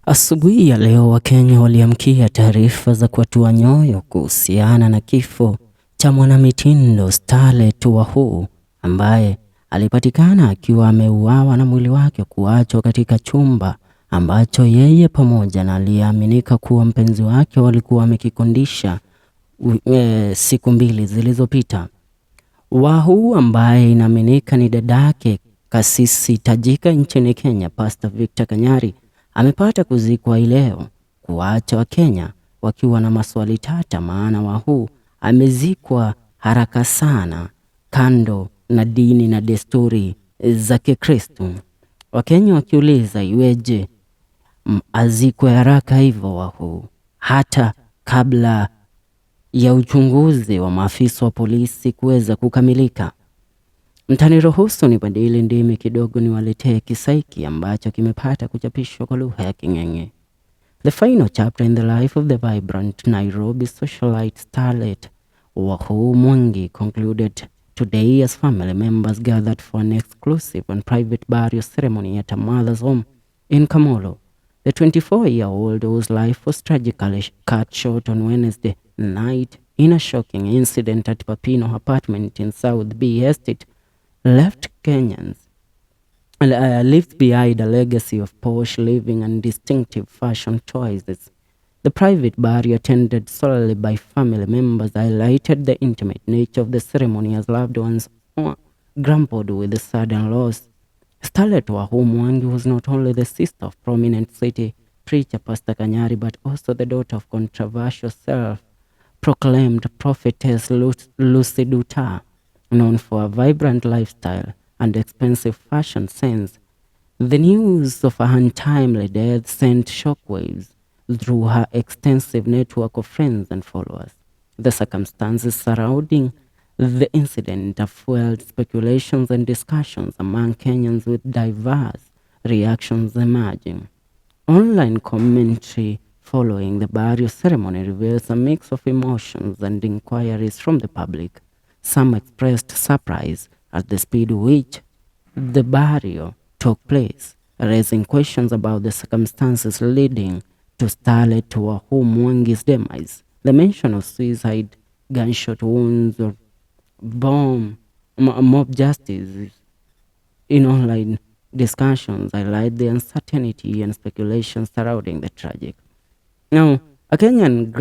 Asubuhi ya leo Wakenya waliamkia taarifa za kuatua nyoyo kuhusiana na kifo cha mwanamitindo Starlet Wahu ambaye alipatikana akiwa ameuawa na mwili wake kuachwa katika chumba ambacho yeye pamoja na aliyeaminika kuwa mpenzi wake walikuwa wamekikondisha siku mbili zilizopita. Wahu ambaye inaaminika ni dadake kasisi tajika nchini Kenya, Pastor Victor Kanyari, amepata kuzikwa leo, kuacha Wakenya wakiwa na maswali tata, maana Wahu amezikwa haraka sana kando na dini na desturi za Kikristo. Wakenya wakiuliza iweje azikwe haraka hivyo Wahu hata kabla ya uchunguzi wa maafisa wa polisi kuweza kukamilika. Mtaniruhusu nibadili ndimi kidogo niwaletee kisaiki ambacho kimepata kuchapishwa kwa lugha ya King'eng'e. The final chapter in the life of the vibrant Nairobi socialite Starlet Wahu Mwangi concluded today as family members gathered for an exclusive and private burial ceremony at her mother's home in Kamolo. The 24-year-old whose life was tragically cut short on Wednesday night in a shocking incident at Papino apartment in South B Estate left Kenyans left behind a legacy of posh living and distinctive fashion choices. The private burial, attended solely by family members, highlighted the intimate nature of the ceremony as loved ones grappled with the sudden loss. Starlet Wahu Mwangi was not only the sister of prominent city preacher Pastor Kanyari, but also the daughter of controversial self-proclaimed prophetess Lucy Duta, known for a vibrant lifestyle and expensive fashion sense. The news of her untimely death sent shockwaves through her extensive network of friends and followers. The circumstances surrounding the incident have fueled speculations and discussions among Kenyans, with diverse reactions emerging. Online commentary following the burial ceremony reveals a mix of emotions and inquiries from the public. Some expressed surprise at the speed with which the burial took place, raising questions about the circumstances leading to Starlet Wahu Mwangi's demise. The mention of suicide, gunshot wounds, or mob justice in online discussions highlight the uncertainty and speculation surrounding the tragic. Now, as Kenyans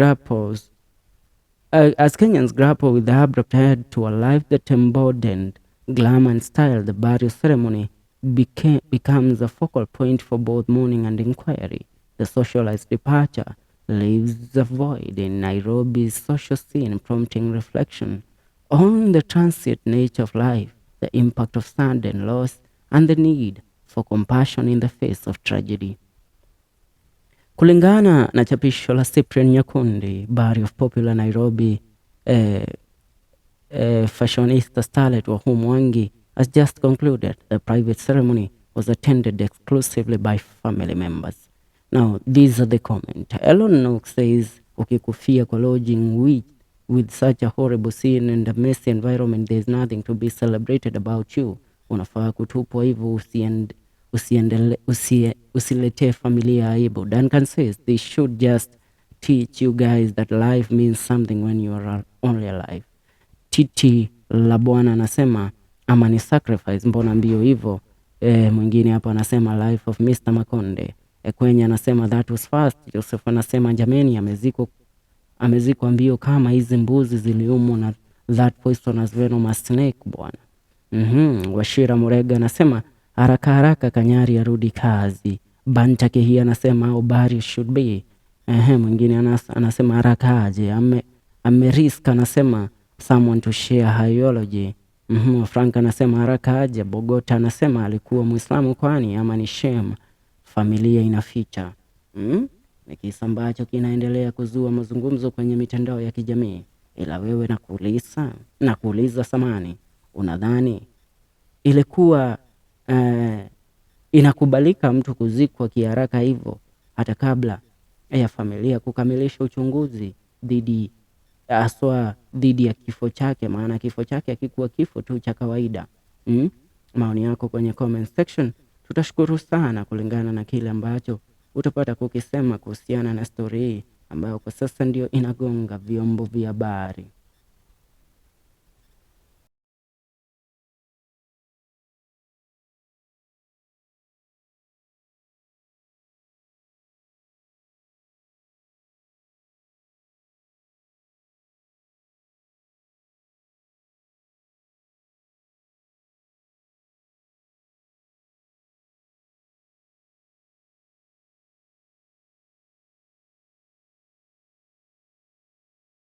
grapple with the abrupt end to a life that embodied glamour and style, the burial ceremony becomes a focal point for both mourning and inquiry. The socialized departure leaves a void in Nairobi's social scene, prompting reflection on the transient nature of life, the impact of sudden loss, and the need for compassion in the face of tragedy. Kulingana na chapisho la Cyprian Nyakundi, burial of popular Nairobi fashionista Starlet Wahu Mwangi has just concluded. The private ceremony was attended exclusively by family members. Now, these are the comments. Elon Nox says, ukikufia kwa lodging with such a horrible scene and a messy environment, there's nothing to be celebrated about you. Unafaa kutupwa hivyo, usiletee familia aibu. Duncan says they should just teach you guys that life means something when you are only alive. Titi la bwana anasema ama ni sacrifice, mbona mbio hivyo? Mwingine hapa anasema life of Mr. Makonde. Kwenye anasema that was fast. Joseph anasema jameni, amezikwa mbio kama hizi mbuzi ziliumwa na that poisonous venomous snake bwana. Washira Murega anasema haraka haraka Kanyari arudi kazi. Bantake hii anasema how bad it should be. Mwingine anasema haraka aje. Amerisk anasema someone to share ideology. Frank anasema haraka aje. Bogota anasema alikuwa Muislamu kwani ama ni shame familia inaficha. Ni kisa ambacho kinaendelea kuzua mazungumzo kwenye mitandao ya kijamii. Ila wewe nakuuliza samani, unadhani ilikuwa inakubalika mtu kuzikwa kiharaka hivyo hata kabla ya familia kukamilisha uchunguzi dhidi ya kifo chake? Maana kifo chake hakikuwa kifo tu cha kawaida. Maoni yako kwenye comment section, tutashukuru sana kulingana na kile ambacho utapata kukisema kuhusiana na story hii ambayo kwa sasa ndio inagonga vyombo vya habari.